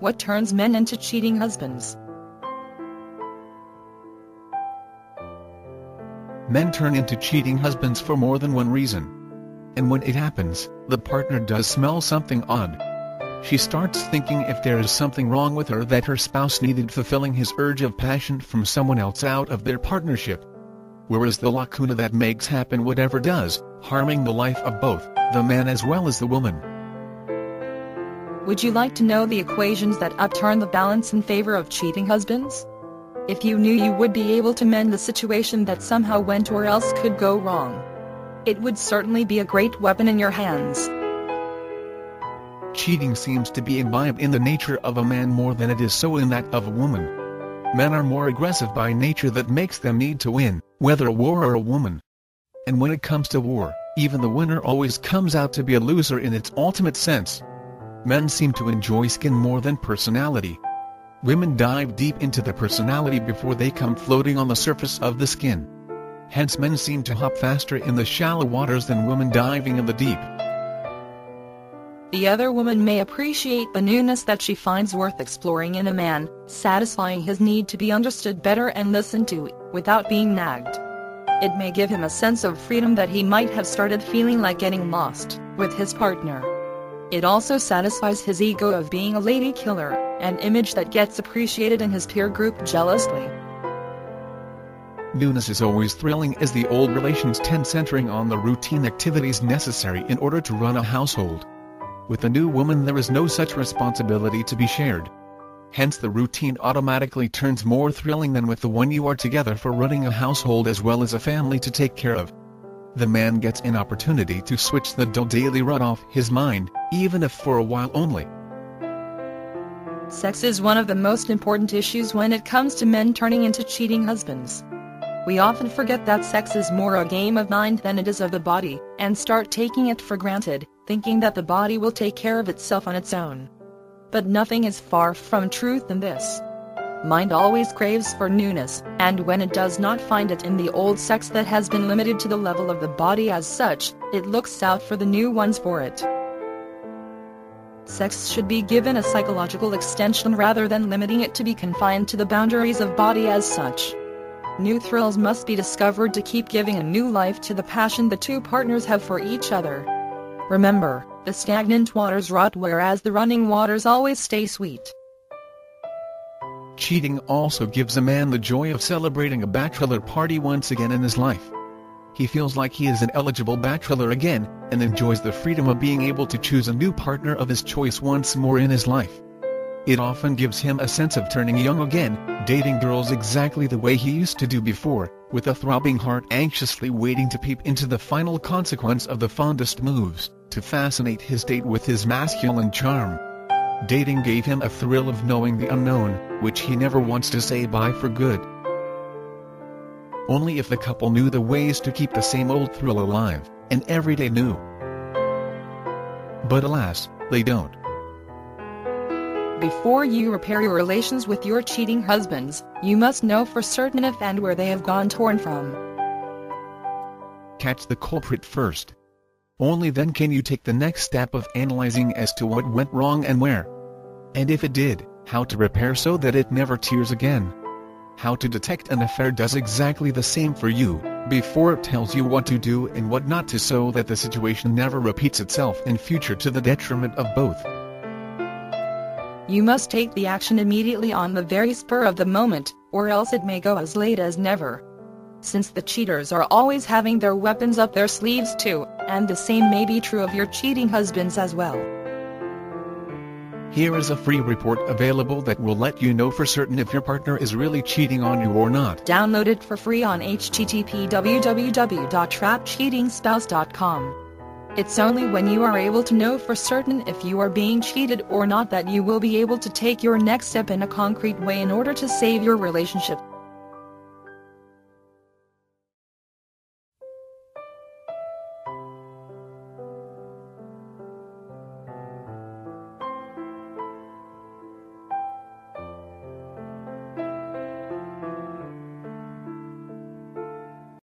What turns men into cheating husbands? Men turn into cheating husbands for more than one reason. And when it happens, the partner does smell something odd. She starts thinking if there is something wrong with her, that her spouse needed fulfilling his urge of passion from someone else out of their partnership. Where is the lacuna that makes happen whatever does, harming the life of both, the man as well as the woman? Would you like to know the equations that upturn the balance in favor of cheating husbands? If you knew you would be able to mend the situation that somehow went or else could go wrong, it would certainly be a great weapon in your hands. Cheating seems to be imbibed in the nature of a man more than it is so in that of a woman. Men are more aggressive by nature, that makes them need to win, whether a war or a woman. And when it comes to war, even the winner always comes out to be a loser in its ultimate sense. Men seem to enjoy skin more than personality. Women dive deep into the personality before they come floating on the surface of the skin. Hence men seem to hop faster in the shallow waters than women diving in the deep. The other woman may appreciate the newness that she finds worth exploring in a man, satisfying his need to be understood better and listened to, without being nagged. It may give him a sense of freedom that he might have started feeling like getting lost with his partner. It also satisfies his ego of being a lady killer, an image that gets appreciated in his peer group jealously. Newness is always thrilling, as the old relations tend centering on the routine activities necessary in order to run a household. With a new woman there is no such responsibility to be shared. Hence the routine automatically turns more thrilling than with the one you are together for running a household as well as a family to take care of. The man gets an opportunity to switch the dull daily rut off his mind, even if for a while only. Sex is one of the most important issues when it comes to men turning into cheating husbands. We often forget that sex is more a game of mind than it is of the body, and start taking it for granted, thinking that the body will take care of itself on its own. But nothing is far from truth in this. Mind always craves for newness, and when it does not find it in the old sex that has been limited to the level of the body as such, it looks out for the new ones for it. Sex should be given a psychological extension rather than limiting it to be confined to the boundaries of body as such. New thrills must be discovered to keep giving a new life to the passion the two partners have for each other. Remember, the stagnant waters rot whereas the running waters always stay sweet. Cheating also gives a man the joy of celebrating a bachelor party once again in his life. He feels like he is an eligible bachelor again, and enjoys the freedom of being able to choose a new partner of his choice once more in his life. It often gives him a sense of turning young again, dating girls exactly the way he used to do before, with a throbbing heart anxiously waiting to peep into the final consequence of the fondest moves, to fascinate his date with his masculine charm. Dating gave him a thrill of knowing the unknown, which he never wants to say bye for good. Only if the couple knew the ways to keep the same old thrill alive, and every day new. But alas, they don't. Before you repair your relations with your cheating husbands, you must know for certain if and where they have gone torn from. Catch the culprit first. Only then can you take the next step of analyzing as to what went wrong and where. And if it did, how to repair so that it never tears again. How to detect an affair does exactly the same for you, before it tells you what to do and what not to, so that the situation never repeats itself in future to the detriment of both. You must take the action immediately on the very spur of the moment, or else it may go as late as never. Since the cheaters are always having their weapons up their sleeves too, and the same may be true of your cheating husbands as well. Here is a free report available that will let you know for certain if your partner is really cheating on you or not. Download it for free on http://www.trapcheatingspouse.com. It's only when you are able to know for certain if you are being cheated or not that you will be able to take your next step in a concrete way in order to save your relationship.